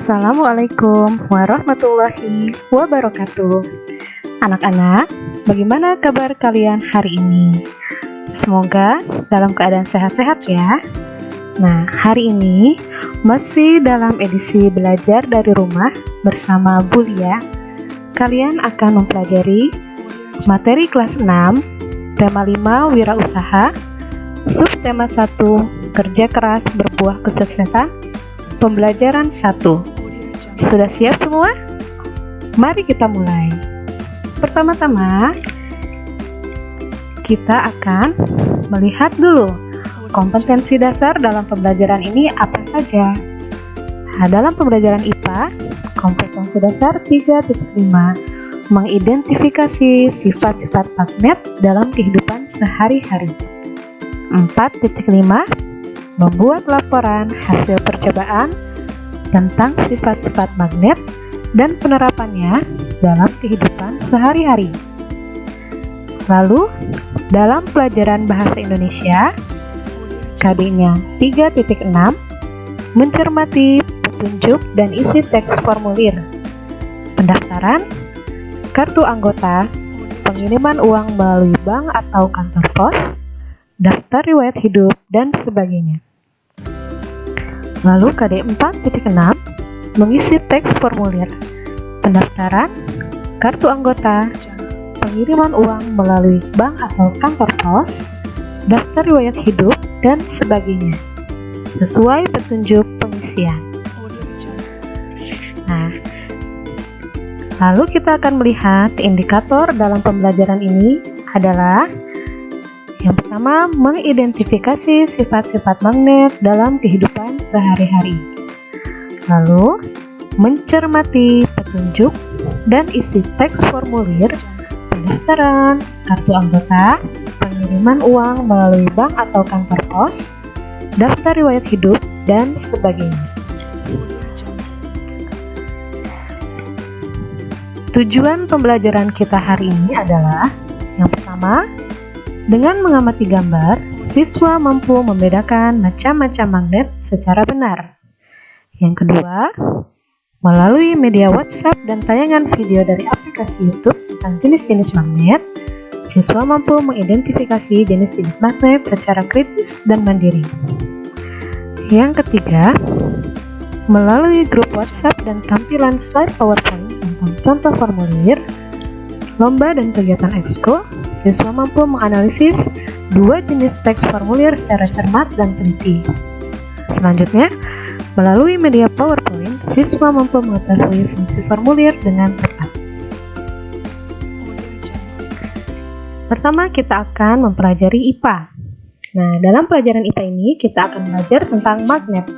Assalamualaikum warahmatullahi wabarakatuh. Anak-anak, bagaimana kabar kalian hari ini? Semoga dalam keadaan sehat-sehat ya. Nah, hari ini masih dalam edisi belajar dari rumah bersama Bu Lia. Kalian akan mempelajari materi kelas 6, tema 5 wirausaha, subtema 1 kerja keras berbuah kesuksesan. Pembelajaran 1. Sudah siap semua? Mari kita mulai. Pertama-tama, kita akan melihat dulu kompetensi dasar dalam pembelajaran ini apa saja. Nah, dalam pembelajaran IPA, kompetensi dasar 3.5 mengidentifikasi sifat-sifat magnet dalam kehidupan sehari-hari. 4.5 membuat laporan hasil percobaan tentang sifat-sifat magnet dan penerapannya dalam kehidupan sehari-hari. Lalu, dalam pelajaran bahasa Indonesia, KD-nya 3.6 mencermati petunjuk dan isi teks formulir, pendaftaran, kartu anggota, pengiriman uang melalui bank atau kantor pos, daftar riwayat hidup, dan sebagainya. Lalu KD 4.6 mengisi teks formulir, pendaftaran, kartu anggota, pengiriman uang melalui bank atau kantor pos, daftar riwayat hidup, dan sebagainya, sesuai petunjuk pengisian. Nah, lalu kita akan melihat indikator dalam pembelajaran ini adalah yang pertama, mengidentifikasi sifat-sifat magnet dalam kehidupan sehari-hari. Lalu, mencermati petunjuk dan isi teks formulir, pendaftaran, kartu anggota, pengiriman uang melalui bank atau kantor pos, daftar riwayat hidup, dan sebagainya. Tujuan pembelajaran kita hari ini adalah yang pertama, dengan mengamati gambar, siswa mampu membedakan macam-macam magnet secara benar. Yang kedua, melalui media WhatsApp dan tayangan video dari aplikasi YouTube tentang jenis-jenis magnet, siswa mampu mengidentifikasi jenis-jenis magnet secara kritis dan mandiri. Yang ketiga, melalui grup WhatsApp dan tampilan slide PowerPoint tentang contoh formulir, lomba dan kegiatan ekskul, siswa mampu menganalisis dua jenis teks formulir secara cermat dan teliti. Selanjutnya, melalui media PowerPoint, siswa mampu mengetahui fungsi formulir dengan tepat. Pertama, kita akan mempelajari IPA. Nah, dalam pelajaran IPA ini, kita akan belajar tentang magnet.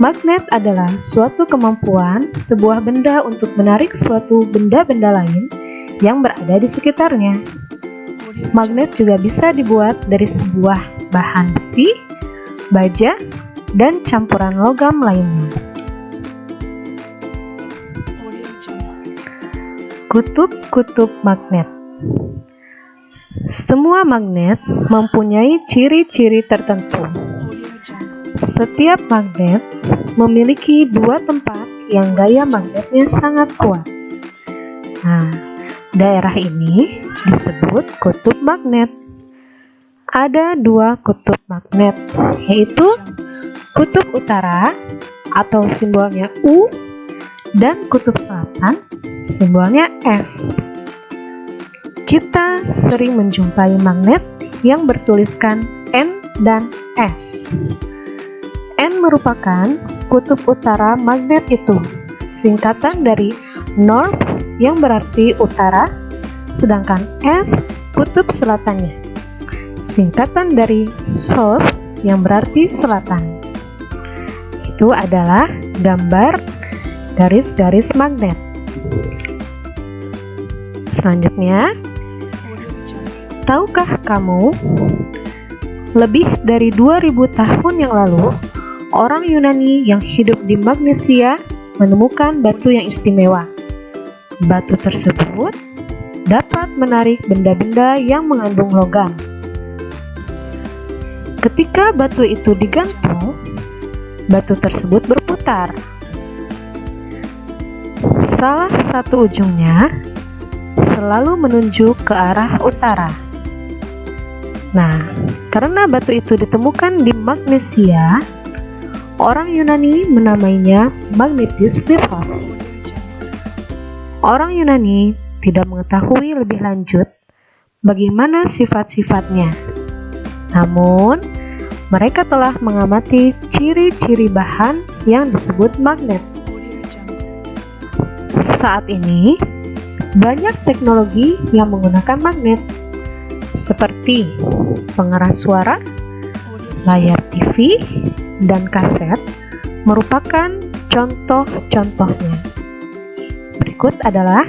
Magnet adalah suatu kemampuan sebuah benda untuk menarik suatu benda-benda lain yang berada di sekitarnya. Magnet juga bisa dibuat dari sebuah bahan besi, baja, dan campuran logam lainnya. Kutub-kutub magnet. Semua magnet mempunyai ciri-ciri tertentu. Setiap magnet memiliki dua tempat yang gaya magnetnya sangat kuat. Nah, daerah ini disebut kutub magnet. Ada dua kutub magnet, yaitu kutub utara atau simbolnya U dan kutub selatan simbolnya S. Kita sering menjumpai magnet yang bertuliskan N dan S. N merupakan kutub utara magnet itu, singkatan dari North yang berarti utara, sedangkan S kutub selatannya, singkatan dari South yang berarti selatan. Itu adalah gambar garis-garis magnet. Selanjutnya, tahukah kamu, lebih dari 2000 tahun yang lalu, orang Yunani yang hidup di Magnesia menemukan batu yang istimewa. Batu tersebut dapat menarik benda-benda yang mengandung logam. Ketika batu itu digantung, batu tersebut berputar. Salah satu ujungnya selalu menunjuk ke arah utara. Nah, karena batu itu ditemukan di Magnesia, orang Yunani menamainya Magnetis Lithos. Orang Yunani tidak mengetahui lebih lanjut bagaimana sifat-sifatnya. Namun, mereka telah mengamati ciri-ciri bahan yang disebut magnet. Saat ini, banyak teknologi yang menggunakan magnet, seperti pengeras suara, layar TV, dan kaset merupakan contoh-contohnya. Berikut adalah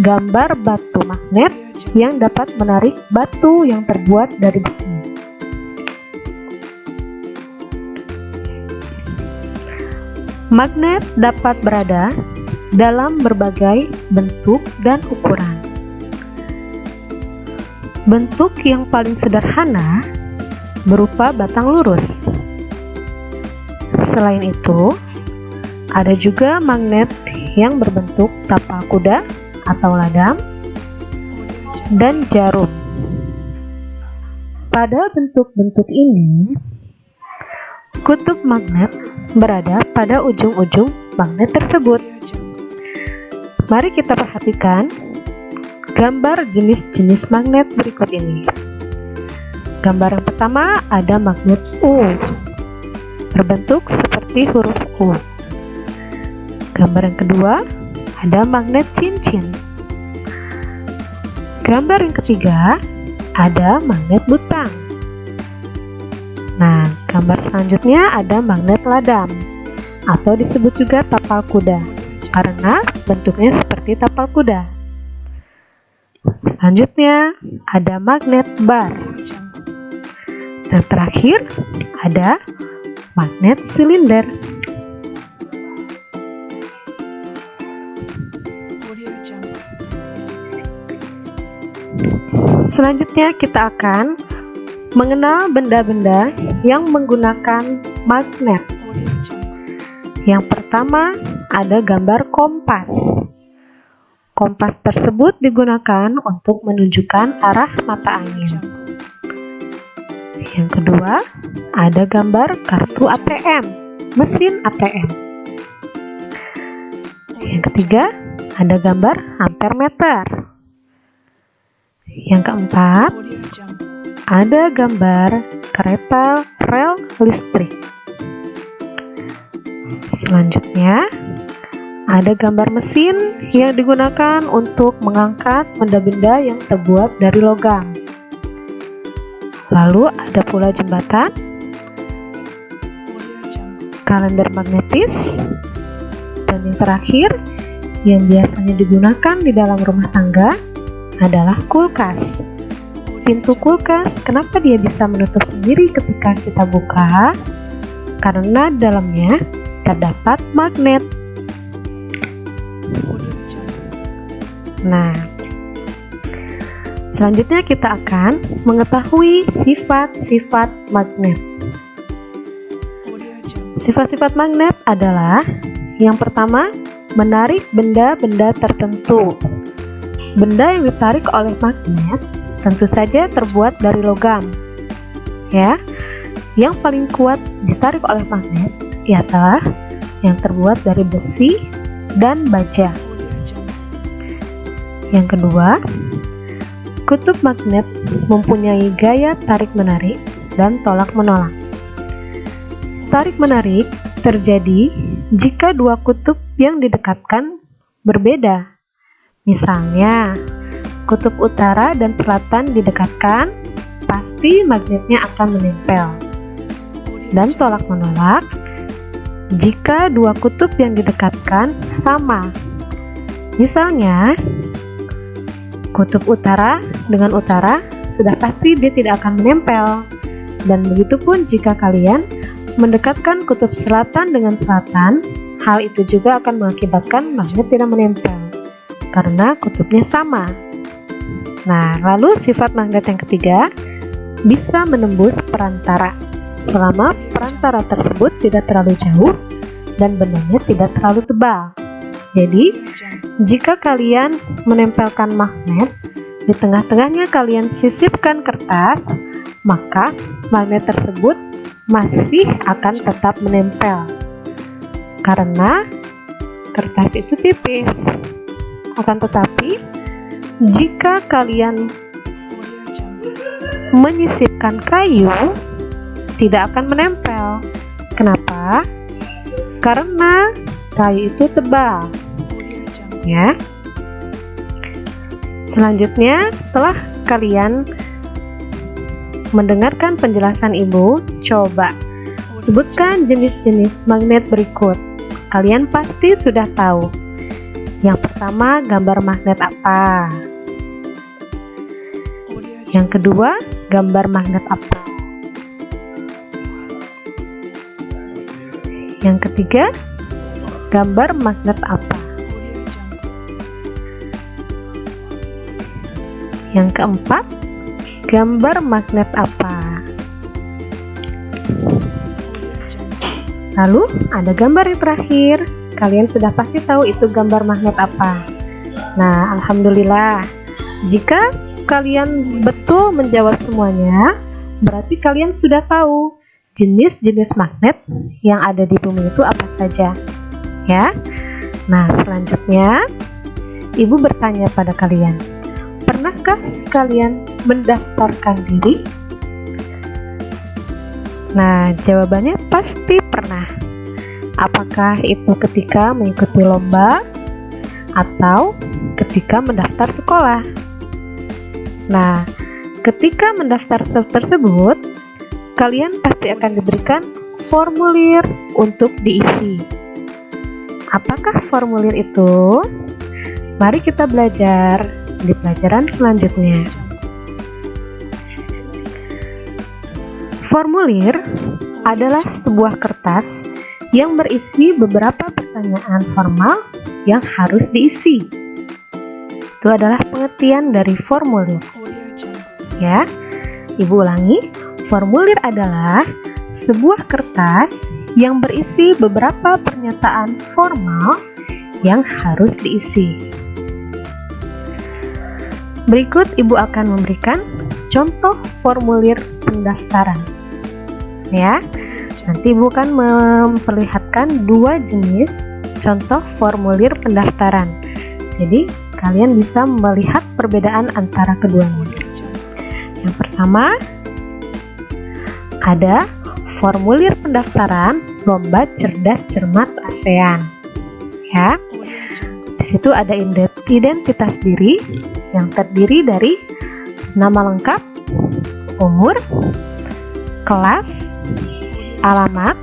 gambar batu magnet yang dapat menarik batu yang terbuat dari besi. Magnet dapat berada dalam berbagai bentuk dan ukuran. Bentuk yang paling sederhana berupa batang lurus. Selain itu, ada juga magnet yang berbentuk tapal kuda atau ladam dan jarum. Pada bentuk-bentuk ini, kutub magnet berada pada ujung-ujung magnet tersebut. Mari kita perhatikan gambar jenis-jenis magnet berikut ini. Gambar yang pertama ada magnet U, berbentuk seperti huruf U. Gambar yang kedua ada magnet cincin. Gambar yang ketiga ada magnet butang. Nah, gambar selanjutnya ada magnet ladam atau disebut juga tapal kuda karena bentuknya seperti tapal kuda. Selanjutnya ada magnet bar. Dan terakhir ada magnet silinder. Selanjutnya kita akan mengenal benda-benda yang menggunakan magnet. Yang pertama ada gambar kompas. Kompas tersebut digunakan untuk menunjukkan arah mata angin. Yang kedua, ada gambar kartu ATM, mesin ATM. Yang ketiga, ada gambar ampermeter. Yang keempat, ada gambar kereta rel listrik. Selanjutnya, ada gambar mesin yang digunakan untuk mengangkat benda-benda yang terbuat dari logam. Lalu ada pula jembatan, kalender magnetis, dan yang terakhir yang biasanya digunakan di dalam rumah tangga adalah kulkas. Pintu kulkas, kenapa dia bisa menutup sendiri ketika kita buka? Karena dalamnya terdapat magnet. Nah, selanjutnya kita akan mengetahui sifat-sifat magnet. Sifat-sifat magnet adalah yang pertama, menarik benda-benda tertentu. Benda yang ditarik oleh magnet tentu saja terbuat dari logam. Ya, yang paling kuat ditarik oleh magnet ialah yang terbuat dari besi dan baja. Yang kedua, kutub magnet mempunyai gaya tarik-menarik dan tolak-menolak. Tarik-menarik terjadi jika dua kutub yang didekatkan berbeda. Misalnya, kutub utara dan selatan didekatkan, pasti magnetnya akan menempel. Dan tolak-menolak jika dua kutub yang didekatkan sama. Misalnya, kutub utara dengan utara sudah pasti dia tidak akan menempel. Dan begitu pun jika kalian mendekatkan kutub selatan dengan selatan, hal itu juga akan mengakibatkan magnet tidak menempel karena kutubnya sama. Nah, lalu sifat magnet yang ketiga, bisa menembus perantara selama perantara tersebut tidak terlalu jauh dan bendanya tidak terlalu tebal. Jadi, Jika kalian menempelkan magnet, di tengah-tengahnya kalian sisipkan kertas, maka magnet tersebut masih akan tetap menempel. Karena kertas itu tipis. Akan tetapi, jika kalian menyisipkan kayu, tidak akan menempel. Kenapa? Karena kayu itu tebal. Ya. Selanjutnya, setelah kalian mendengarkan penjelasan ibu, coba sebutkan jenis-jenis magnet berikut. Kalian pasti sudah tahu. Yang pertama, gambar magnet apa? Yang kedua, gambar magnet apa? Yang ketiga, gambar magnet apa? Yang keempat, gambar magnet apa? Lalu ada gambar yang terakhir. Kalian sudah pasti tahu itu gambar magnet apa. Nah, alhamdulillah. Jika kalian betul menjawab semuanya, berarti kalian sudah tahu jenis-jenis magnet yang ada di bumi itu apa saja. Ya. Nah, selanjutnya ibu bertanya pada kalian, pernahkah kalian mendaftarkan diri? Nah, jawabannya pasti pernah. Apakah itu ketika mengikuti lomba atau ketika mendaftar sekolah? Nah, ketika mendaftar tersebut, kalian pasti akan diberikan formulir untuk diisi. Apakah formulir itu? Mari kita belajar di pelajaran selanjutnya. Formulir adalah sebuah kertas yang berisi beberapa pertanyaan formal yang harus diisi. Itu adalah pengertian dari formulir. Ya, ibu ulangi. Formulir adalah sebuah kertas yang berisi beberapa pernyataan formal yang harus diisi. Berikut ibu akan memberikan contoh formulir pendaftaran. Ya, nanti ibu akan memperlihatkan dua jenis contoh formulir pendaftaran. Jadi, kalian bisa melihat perbedaan antara keduanya. Yang pertama, ada formulir pendaftaran Lomba Cerdas Cermat ASEAN. Ya. Di situ ada identitas diri yang terdiri dari nama lengkap, umur, kelas, alamat,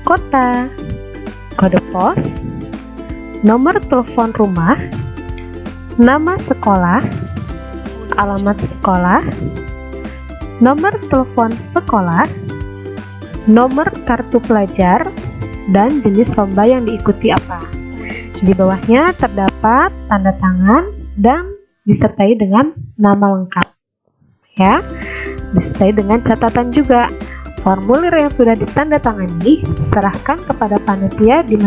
kota, kode pos, nomor telepon rumah, nama sekolah, alamat sekolah, nomor telepon sekolah, nomor kartu pelajar, dan jenis lomba yang diikuti apa. Di bawahnya terdapat tanda tangan dan disertai dengan nama lengkap. Ya, disertai dengan catatan juga. Formulir yang sudah ditandatangani serahkan kepada panitia di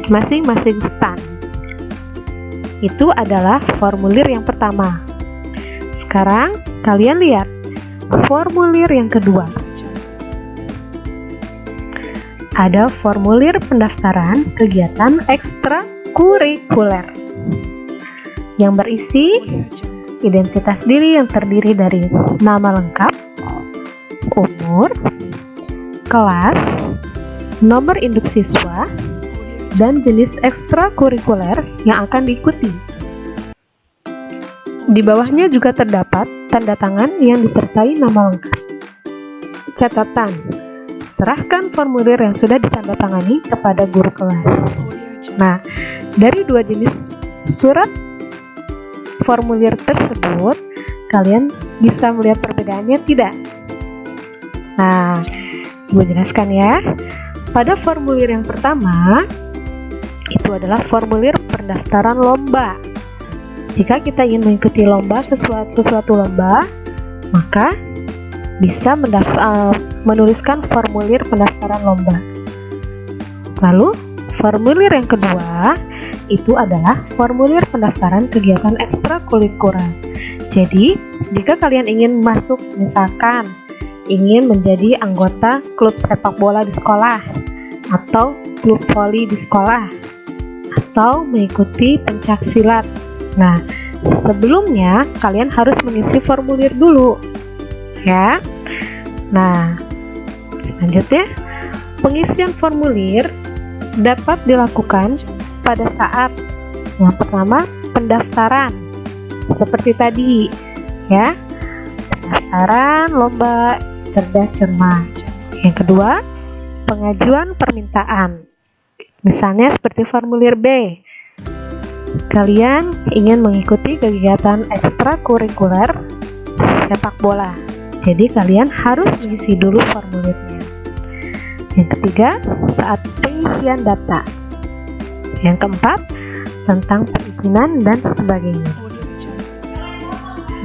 masing-masing stand. Itu adalah formulir yang pertama. Sekarang kalian lihat formulir yang kedua. Ada formulir pendaftaran kegiatan ekstrakurikuler yang berisi identitas diri yang terdiri dari nama lengkap, umur, kelas, nomor induk siswa, dan jenis ekstrakurikuler yang akan diikuti. Di bawahnya juga terdapat tanda tangan yang disertai nama lengkap. Catatan: serahkan formulir yang sudah ditandatangani kepada guru kelas. Nah, dari dua jenis surat formulir tersebut, kalian bisa melihat perbedaannya tidak? Nah, Ibu jelaskan ya. Pada formulir yang pertama, itu adalah formulir pendaftaran lomba. Jika kita ingin mengikuti lomba, sesuatu lomba, maka bisa menuliskan formulir pendaftaran lomba. Lalu, formulir yang kedua, itu adalah formulir pendaftaran kegiatan ekstrakurikuler. Jadi, jika kalian ingin masuk, misalkan ingin menjadi anggota klub sepak bola di sekolah, atau klub voli di sekolah, atau mengikuti pencak silat. Nah, sebelumnya kalian harus mengisi formulir dulu, ya. Nah, selanjutnya, pengisian formulir dapat dilakukan pada saat yang pertama pendaftaran, seperti tadi, ya. Pendaftaran lomba cerdas cermat. Yang kedua, pengajuan permintaan. Misalnya seperti formulir B. Kalian ingin mengikuti kegiatan ekstrakurikuler sepak bola. Jadi kalian harus mengisi dulu formulirnya. Yang ketiga, saat pengisian data. Yang keempat, tentang perizinan dan sebagainya.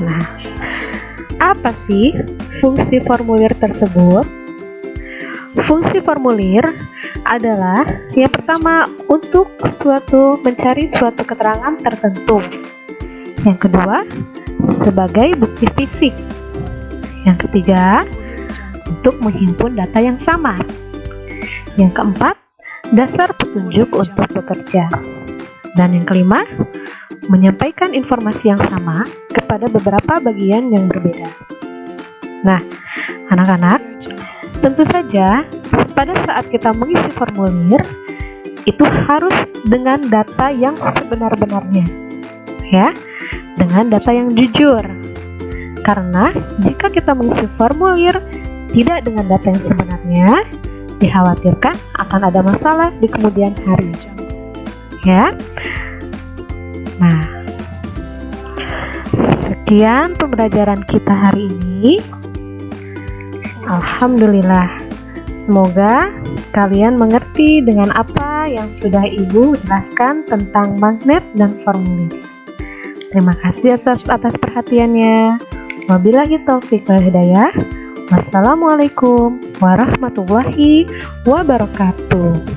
Nah, apa sih fungsi formulir tersebut? Fungsi formulir adalah yang pertama untuk mencari suatu keterangan tertentu. Yang kedua, sebagai bukti fisik. Yang ketiga, untuk menghimpun data yang sama. Yang keempat, dasar petunjuk untuk bekerja. Dan yang kelima, menyampaikan informasi yang sama kepada beberapa bagian yang berbeda. Nah, anak-anak, tentu saja pada saat kita mengisi formulir itu harus dengan data yang sebenar-benarnya, ya, dengan data yang jujur. Karena jika kita mengisi formulir tidak dengan data yang sebenarnya, dikhawatirkan akan ada masalah di kemudian hari, ya. Nah, sekian pembelajaran kita hari ini. Alhamdulillah, semoga kalian mengerti dengan apa yang sudah Ibu jelaskan tentang magnet dan formulir. Terima kasih atas perhatiannya. Wabillahi taufiq wal hidayah. Wassalamualaikum warahmatullahi wabarakatuh.